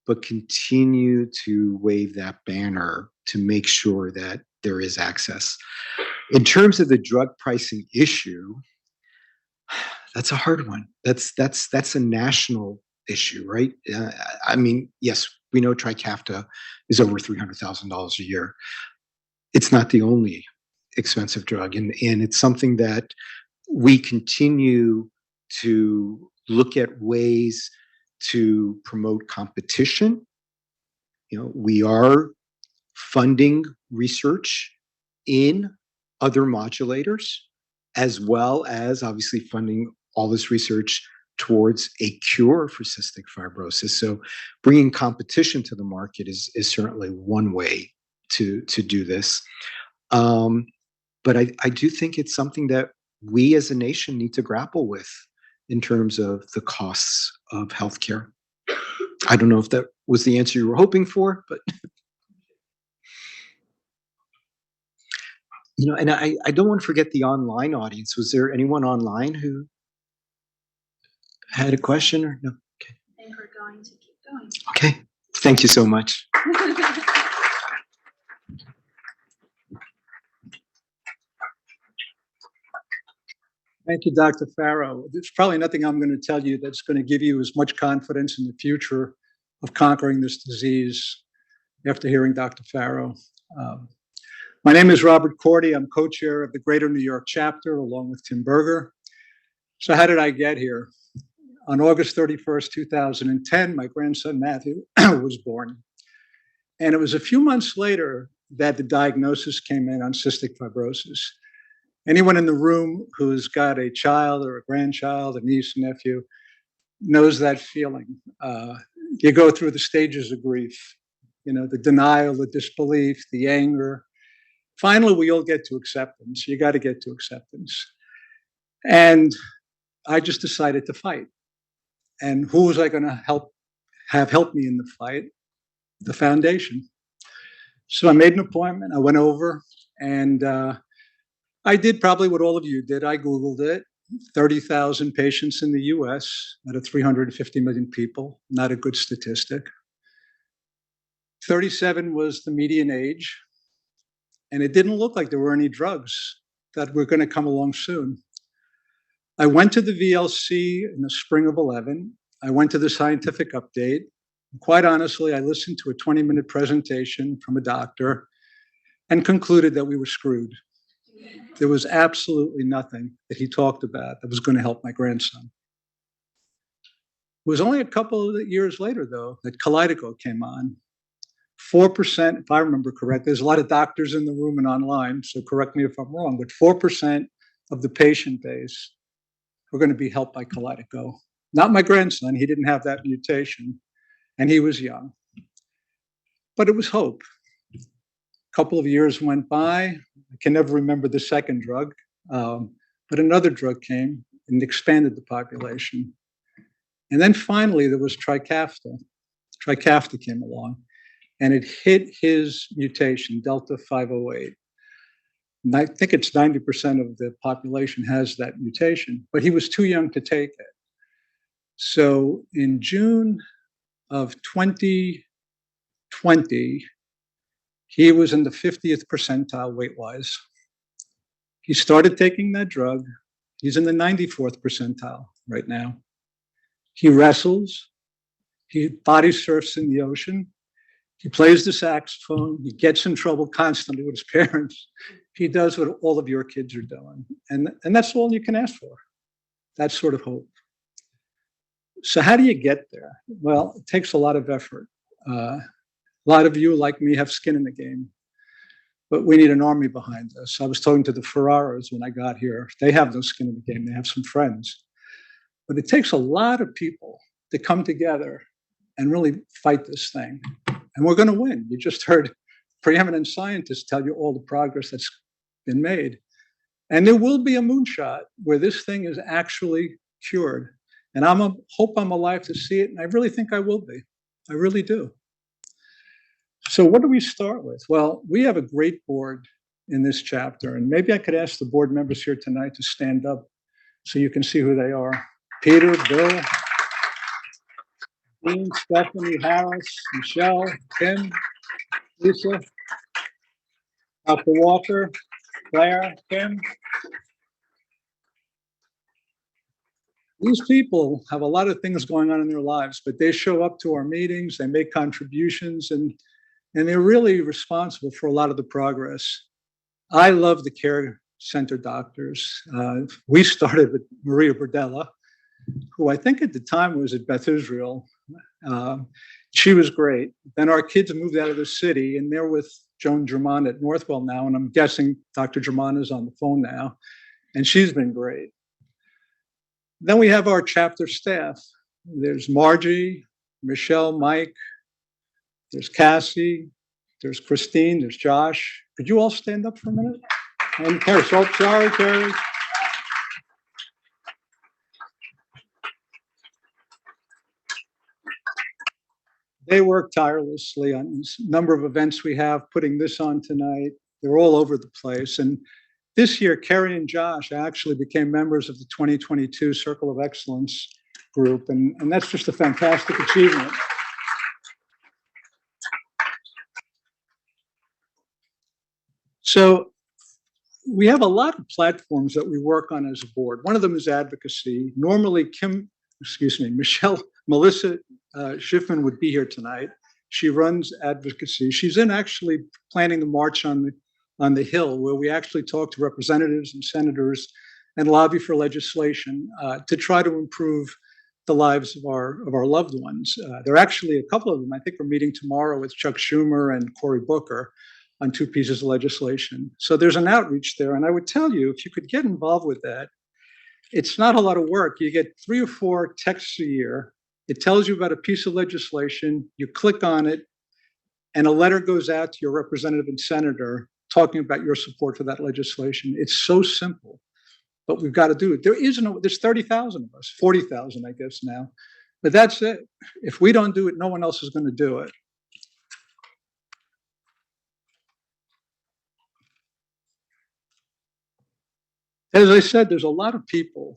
but continue to wave that banner to make sure that there is access. In terms of the drug pricing issue, that's a hard one. That's a national issue, right? I mean, yes, we know Trikafta is over $300,000 a year. It's not the only expensive drug, and it's something that we continue to look at ways to promote competition. You know, we are funding research in other modulators, as well as obviously funding all this research towards a cure for cystic fibrosis. So bringing competition to the market is certainly one way to do this. But I do think it's something that we as a nation need to grapple with in terms of the costs of healthcare. I don't know if that was the answer you were hoping for, but you know, and I don't want to forget the online audience. Was there anyone online who had a question or no? Okay. I think we're going to keep going. Okay. Thank you so much. Thank you, Dr. Farrow. There's probably nothing I'm going to tell you that's going to give you as much confidence in the future of conquering this disease after hearing Dr. Farrow. My name is Robert Cordy. I'm co-chair of the Greater New York chapter along with Tim Berger. So how did I get here? On August 31st, 2010, my grandson Matthew was born. And it was a few months later that the diagnosis came in on cystic fibrosis. Anyone in the room who's got a child or a grandchild, a niece, nephew, knows that feeling. You go through the stages of grief, you know, the denial, the disbelief, the anger. Finally, we all get to acceptance. You got to get to acceptance. And I just decided to fight. And who was I going to have help me in the fight? The foundation. So I made an appointment. I went over and I did probably what all of you did. I Googled it. 30,000 patients in the US out of 350 million people. Not a good statistic. 37 was the median age. And it didn't look like there were any drugs that were going to come along soon. I went to the VLC in the spring of 11. I went to the scientific update. Quite honestly, I listened to a 20-minute presentation from a doctor and concluded that we were screwed. There was absolutely nothing that he talked about that was going to help my grandson. It was only a couple of years later, though, that Kalydeco came on. 4%, if I remember correct, there's a lot of doctors in the room and online, so correct me if I'm wrong, but 4% of the patient base were going to be helped by Kalydeco. Not my grandson, he didn't have that mutation, and he was young. But it was hope. A couple of years went by. I can never remember the second drug, but another drug came and expanded the population. And then finally, there was Trikafta. Trikafta came along, and it hit his mutation, Delta 508. And I think it's 90% of the population has that mutation, but he was too young to take it. So in June of 2020, he was in the 50th percentile weight-wise. He started taking that drug. He's in the 94th percentile right now. He wrestles. He body surfs in the ocean. He plays the saxophone. He gets in trouble constantly with his parents. He does what all of your kids are doing. And that's all you can ask for. That sort of hope. So how do you get there? Well, it takes a lot of effort. A lot of you, like me, have skin in the game. But we need an army behind us. I was talking to the Ferraras when I got here. They have no skin in the game. They have some friends. But it takes a lot of people to come together and really fight this thing. and we're going to win. You just heard preeminent scientists tell you all the progress that's been made. And there will be a moonshot where this thing is actually cured. And hope I'm alive to see it, and I really think I will be. I really do. So what do we start with? Well, we have a great board in this chapter, and maybe I could ask the board members here tonight to stand up so you can see who they are. Peter, Bill, Dean, Stephanie, Harris, Michelle, Tim, Lisa, Dr. Walker, Claire, Kim. These people have a lot of things going on in their lives, but they show up to our meetings, they make contributions, and they're really responsible for a lot of the progress. I love the care center doctors. We started with Maria Burdella, who I think at the time was at Beth Israel. She was great. Then our kids moved out of the city, and they're with Joan German at Northwell now, and I'm guessing Dr. German is on the phone now, and she's been great. Then we have our chapter staff. There's Margie, Michelle, Mike, there's Cassie, there's Christine, there's Josh. Could you all stand up for a minute? And Terry, sorry, Terry. They work tirelessly on this number of events we have, putting this on tonight. They're all over the place. And this year, Kerry and Josh actually became members of the 2022 Circle of Excellence group, and that's just a fantastic achievement. So we have a lot of platforms that we work on as a board. One of them is advocacy. Normally, Melissa Schiffman would be here tonight. She runs advocacy. She's in actually planning the march on the Hill, where we actually talk to representatives and senators and lobby for legislation to try to improve the lives of our loved ones. There are actually a couple of them. I think we're meeting tomorrow with Chuck Schumer and Cory Booker on 2 pieces of legislation. So there's an outreach there. And I would tell you, if you could get involved with that, it's not a lot of work. You get 3 or 4 texts a year. It tells you about a piece of legislation. You click on it, and a letter goes out to your representative and senator talking about your support for that legislation. It's so simple, but we've got to do it. There's 30,000 of us, 40,000, I guess now, but that's it. If we don't do it, no one else is going to do it. As I said, there's a lot of people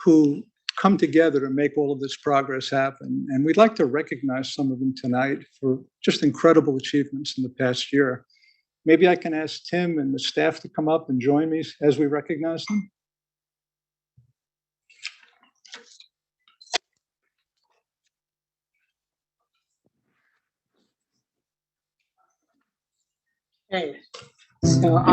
who come together to make all of this progress happen, and we'd like to recognize some of them tonight for just incredible achievements in the past year. Maybe I can ask Tim and the staff to come up and join me as we recognize them. Okay, so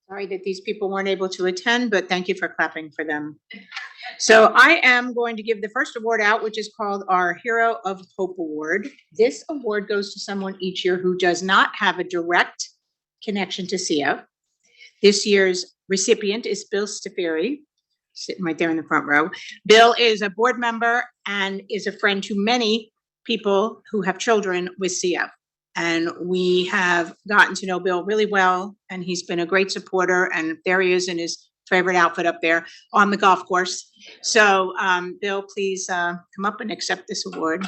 sorry that these people weren't able to attend, but thank you for clapping for them. So I am going to give the first award out, which is called our Hero of Hope Award. This award goes to someone each year who does not have a direct connection to CF. This year's recipient is Bill Stafiri, sitting right there in the front row. Bill is a board member and is a friend to many people who have children with CF. And we have gotten to know Bill really well, and he's been a great supporter. And there he is in his favorite outfit up there on the golf course. So, Bill, please come up and accept this award.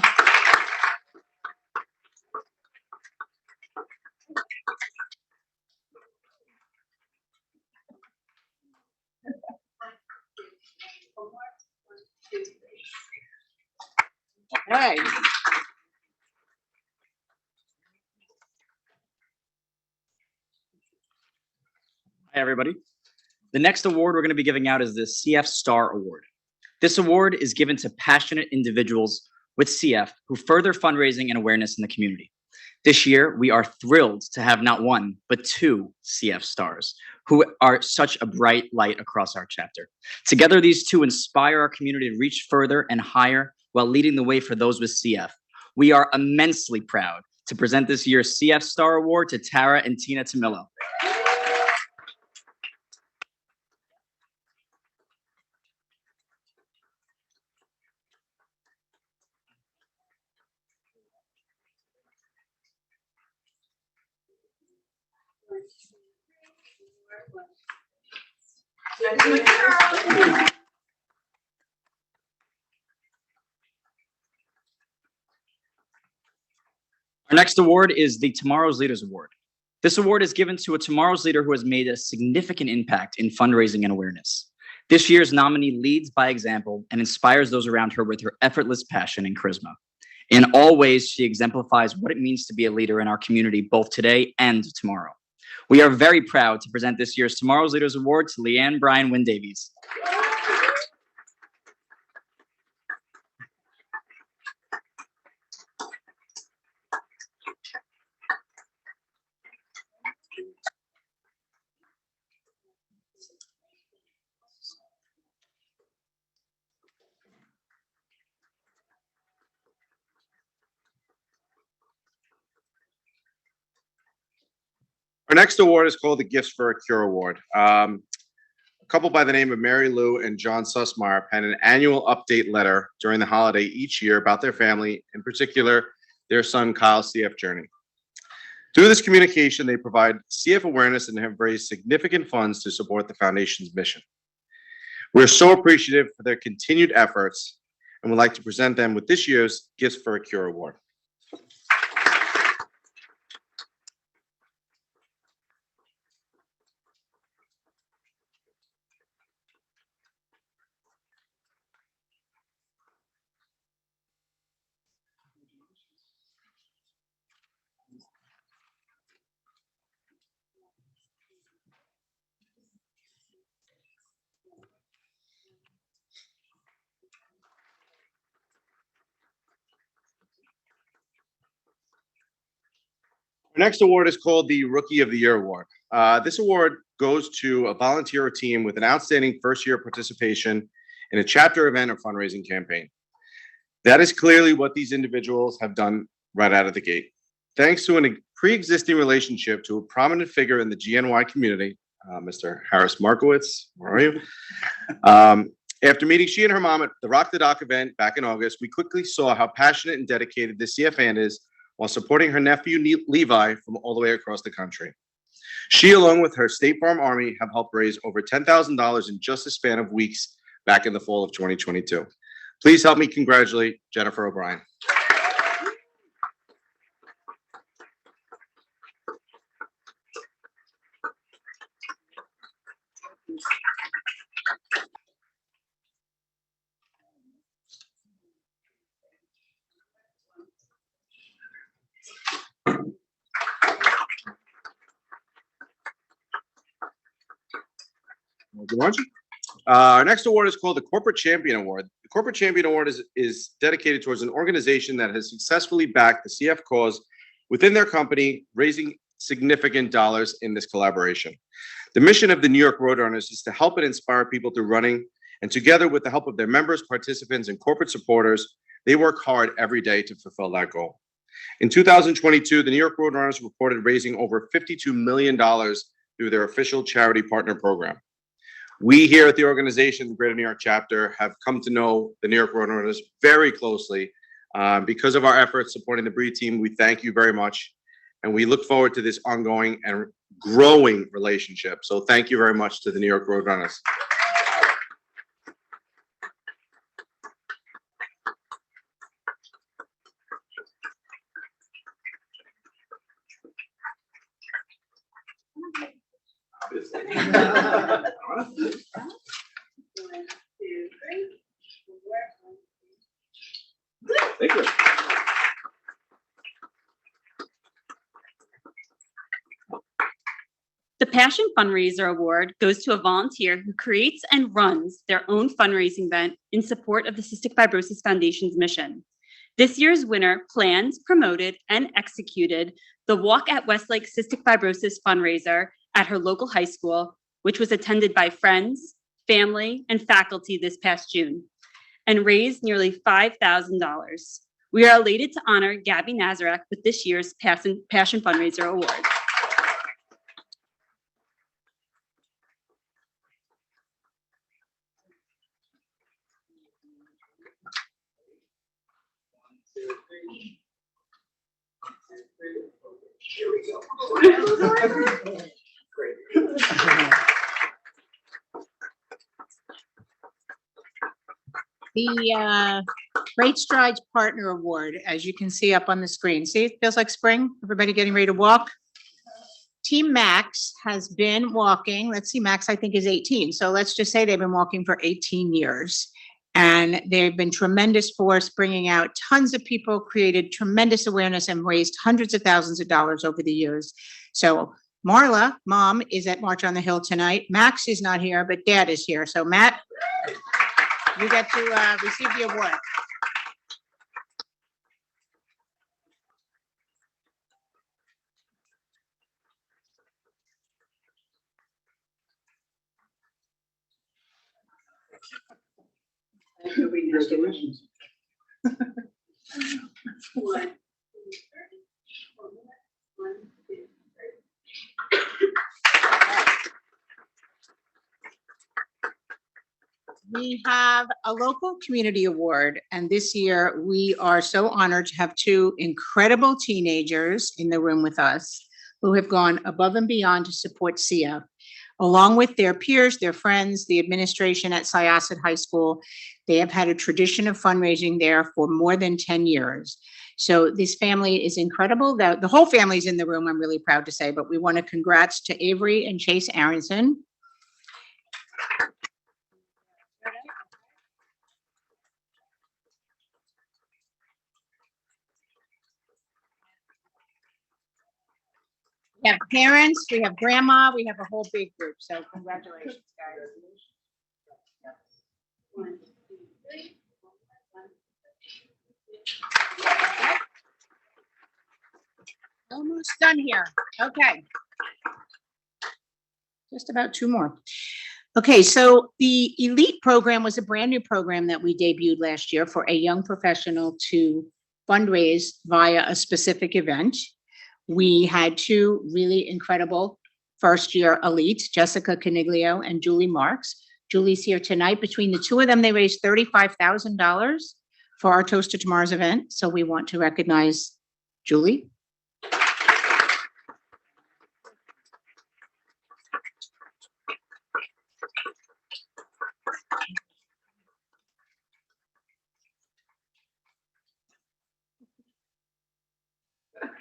right. Hi, everybody. The next award we're going to be giving out is the CF Star Award. This award is given to passionate individuals with CF who further fundraising and awareness in the community. This year, we are thrilled to have not one, but two CF stars who are such a bright light across our chapter. Together, these two inspire our community to reach further and higher while leading the way for those with CF. We are immensely proud to present this year's CF Star Award to Tara and Tina Tamillo. Our next award is the Tomorrow's Leaders Award. This award is given to a tomorrow's leader who has made a significant impact in fundraising and awareness. This year's nominee leads by example and inspires those around her with her effortless passion and charisma. In all ways, she exemplifies what it means to be a leader in our community, both today and tomorrow. We are very proud to present this year's Tomorrow's Leaders Award to Leanne Bryan Wynn Davies. Our next award is called the Gifts for a Cure Award. A couple by the name of Mary Lou and John Sussmeyer pen an annual update letter during the holiday each year about their family, in particular, their son Kyle's CF journey. Through this communication, they provide CF awareness and have raised significant funds to support the foundation's mission. We're so appreciative for their continued efforts and would like to present them with this year's Gifts for a Cure Award. Our next award is called the Rookie of the Year Award. This award goes to a volunteer or team with an outstanding first-year participation in a chapter event or fundraising campaign. That is clearly what these individuals have done right out of the gate. Thanks to a pre-existing relationship to a prominent figure in the GNY community, Mr. Harris Markowitz, where are you? After meeting she and her mom at the Rock the Dock event back in August, we quickly saw how passionate and dedicated this CF fan is while supporting her nephew Levi from all the way across the country. She, along with her State Farm Army, have helped raise over $10,000 in just a span of weeks back in the fall of 2022. Please help me congratulate Jennifer O'Brien. Our next award is called the Corporate Champion Award. The Corporate Champion Award is dedicated towards an organization that has successfully backed the CF cause within their company, raising significant dollars in this collaboration. The mission of the New York Roadrunners is to help and inspire people through running, and together with the help of their members, participants, and corporate supporters, they work hard every day to fulfill that goal. In 2022, the New York Roadrunners reported raising over $52 million through their official charity partner program. We here at the organization, the Greater New York Chapter, have come to know the New York Roadrunners very closely. Because of our efforts supporting the Bree team, we thank you very much. And we look forward to this ongoing and growing relationship. So thank you very much to the New York Roadrunners. Thank you. The Passion Fundraiser Award goes to a volunteer who creates and runs their own fundraising event in support of the Cystic Fibrosis Foundation's mission. This year's winner planned, promoted, and executed the Walk at Westlake Cystic Fibrosis fundraiser at her local high school, which was attended by friends, family, and faculty this past June, and raised nearly $5,000. We are elated to honor Gabby Nazarek with this year's Passion Fundraiser Award. The Great Strides Partner Award, as you can see up on the screen. See, it feels like spring. Everybody getting ready to walk. Team Max has been walking. Let's see, Max, I think, is 18. So let's just say they've been walking for 18 years. And they've been tremendous force, bringing out tons of people, created tremendous awareness, and raised hundreds of thousands of dollars over the years. So Marla, mom, is at March on the Hill tonight. Max is not here, but dad is here. So Matt, you get to receive the award. Congratulations. We have a local community award, and this year we are so honored to have two incredible teenagers in the room with us who have gone above and beyond to support CF. Along with their peers, their friends, the administration at Syosset High School, they have had a tradition of fundraising there for more than 10 years. So this family is incredible. The whole family's in the room, I'm really proud to say, but we want to congrats to Avery and Chase Aronson. We have parents, we have grandma, we have a whole big group. So congratulations, guys. Almost done here. Okay. Just about two more. Okay, so the Elite program was a brand new program that we debuted last year for a young professional to fundraise via a specific event. We had two really incredible first-year elites, Jessica Caniglio and Julie Marks. Julie's here tonight. Between the two of them, they raised $35,000 for our Toast to Tomorrow's event. So we want to recognize Julie.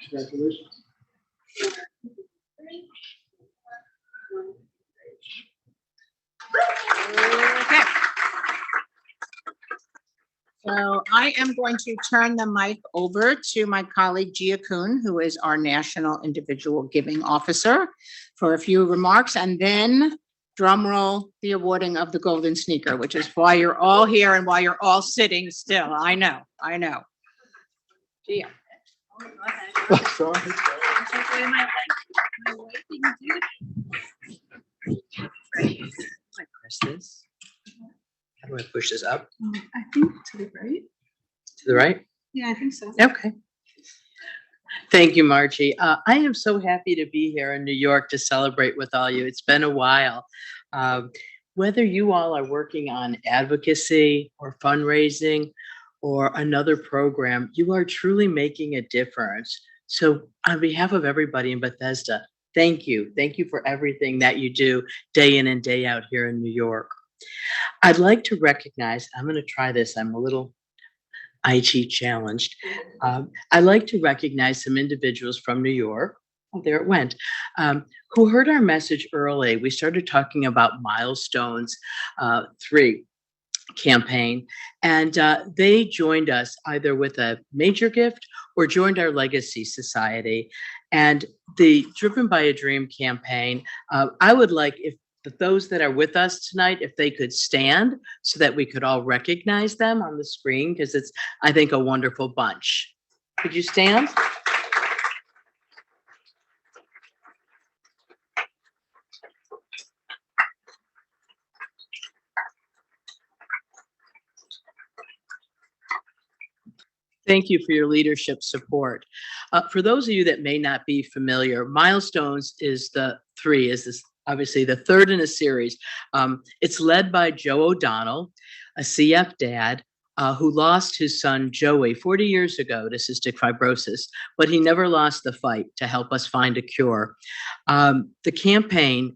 Congratulations. Okay. So I am going to turn the mic over to my colleague Gia Kuhn, who is our National Individual Giving Officer, for a few remarks, and then drum roll, the awarding of the Golden Sneaker, which is why you're all here and why you're all sitting still. I know. Gia. Sorry. I press this. How do I push this up? I think to the right. To the right? Yeah, I think so. Okay. Thank you, Margie. I am so happy to be here in New York to celebrate with all you. It's been a while. Whether you all are working on advocacy or fundraising or another program, you are truly making a difference. So on behalf of everybody in Bethesda, thank you. Thank you for everything that you do day in and day out here in New York. I'd like to recognize, I'm going to try this. I'm a little IT challenged. I'd like to recognize some individuals from New York. Oh, there it went. Who heard our message early. We started talking about milestones 3. campaign, and they joined us either with a major gift or joined our Legacy Society. And the Driven by a Dream campaign, I would like if those that are with us tonight, if they could stand so that we could all recognize them on the screen, because it's, I think, a wonderful bunch. Could you stand? Thank you for your leadership support. For those of you that may not be familiar, Milestones is obviously the third in a series. It's led by Joe O'Donnell, a CF dad who lost his son Joey 40 years ago to cystic fibrosis, but he never lost the fight to help us find a cure. The campaign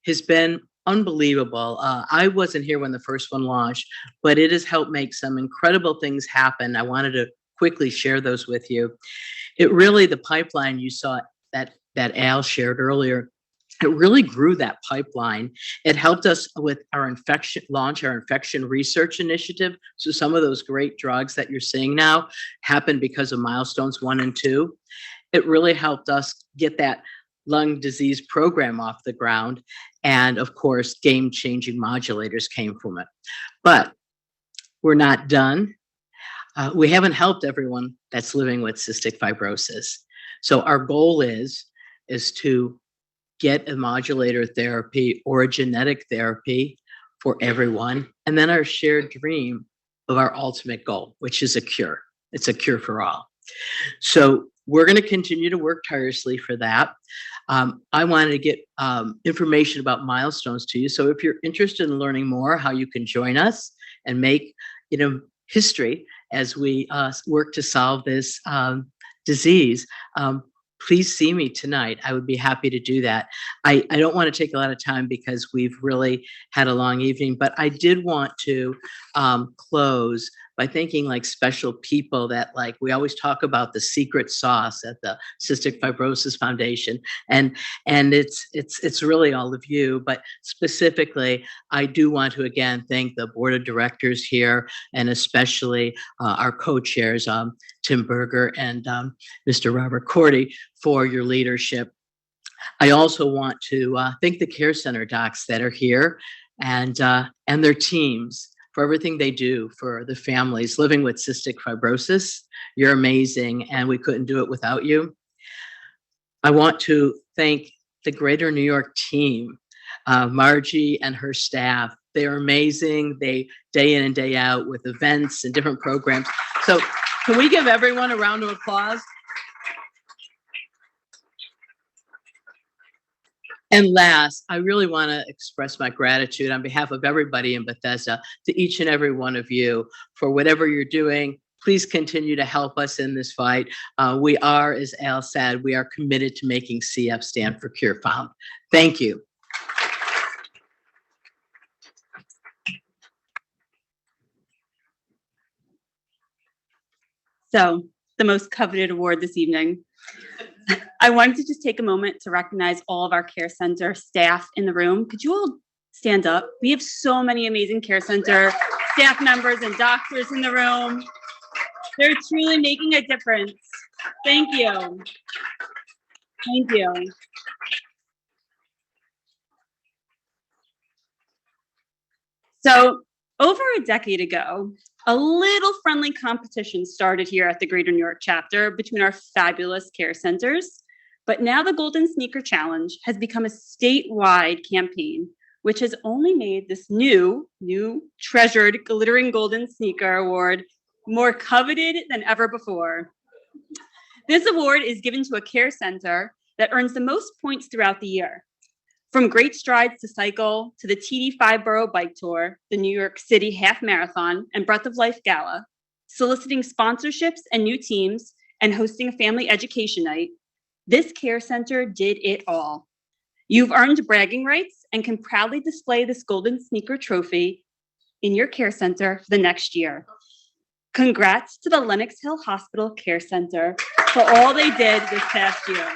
has been unbelievable. I wasn't here when the first one launched, but it has helped make some incredible things happen. I wanted to quickly share those with you. It really, the pipeline you saw that Al shared earlier, it really grew that pipeline. It helped us with our infection research initiative. So some of those great drugs that you're seeing now happened because of Milestones 1 and 2. It really helped us get that lung disease program off the ground. And of course, game-changing modulators came from it. But we're not done. We haven't helped everyone that's living with cystic fibrosis. So our goal is to get a modulator therapy or a genetic therapy for everyone. And then our shared dream of our ultimate goal, which is a cure. It's a cure for all. So we're going to continue to work tirelessly for that. I wanted to get information about Milestones to you. So if you're interested in learning more, how you can join us and make, history as we work to solve this disease, please see me tonight. I would be happy to do that. I don't want to take a lot of time because we've really had a long evening, but I did want to close by thanking special people that we always talk about the secret sauce at the Cystic Fibrosis Foundation. And it's really all of you, but specifically, I do want to again thank the board of directors here and especially our co-chairs, Tim Berger and Mr. Robert Cordy, for your leadership. I also want to thank the care center docs that are here and their teams for everything they do for the families living with cystic fibrosis. You're amazing, and we couldn't do it without you. I want to thank the Greater New York team, Margie and her staff. They are amazing. They day in and day out with events and different programs. So can we give everyone a round of applause? And last, I really want to express my gratitude on behalf of everybody in Bethesda to each and every one of you for whatever you're doing. Please continue to help us in this fight. We are, as Al said, we are committed to making CF stand for Cure Found. Thank you. So, the most coveted award this evening. I wanted to just take a moment to recognize all of our care center staff in the room. Could you all stand up? We have so many amazing care center staff members and doctors in the room. They're truly making a difference. Thank you. Thank you. So, over a decade ago, a little friendly competition started here at the Greater New York chapter between our fabulous care centers. But now the Golden Sneaker Challenge has become a statewide campaign, which has only made this new treasured glittering golden sneaker award more coveted than ever before. This award is given to a care center that earns the most points throughout the year. From Great Strides to Cycle to the TD 5-Borough Bike Tour, the New York City Half Marathon, and Breath of Life Gala, soliciting sponsorships and new teams, and hosting a family education night, this care center did it all. You've earned bragging rights and can proudly display this golden sneaker trophy in your care center for the next year. Congrats to the Lenox Hill Hospital Care Center for all they did this past year.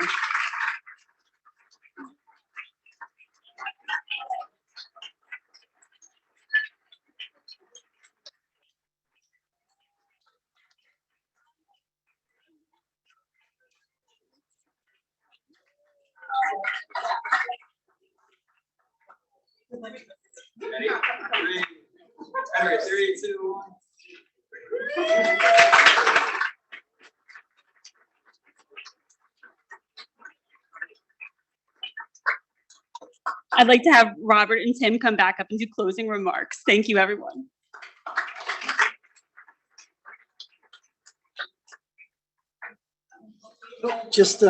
I'd like to have Robert and Tim come back up and do closing remarks. Thank you, everyone. Just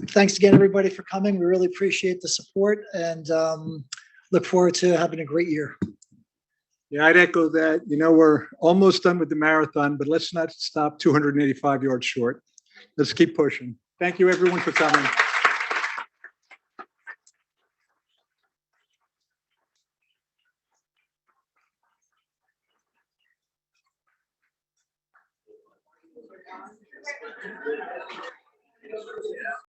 thanks again, everybody, for coming. We really appreciate the support and look forward to having a great year. Yeah, I'd echo that. You know, we're almost done with the marathon, but let's not stop 285 yards short. Let's keep pushing. Thank you, everyone, for coming.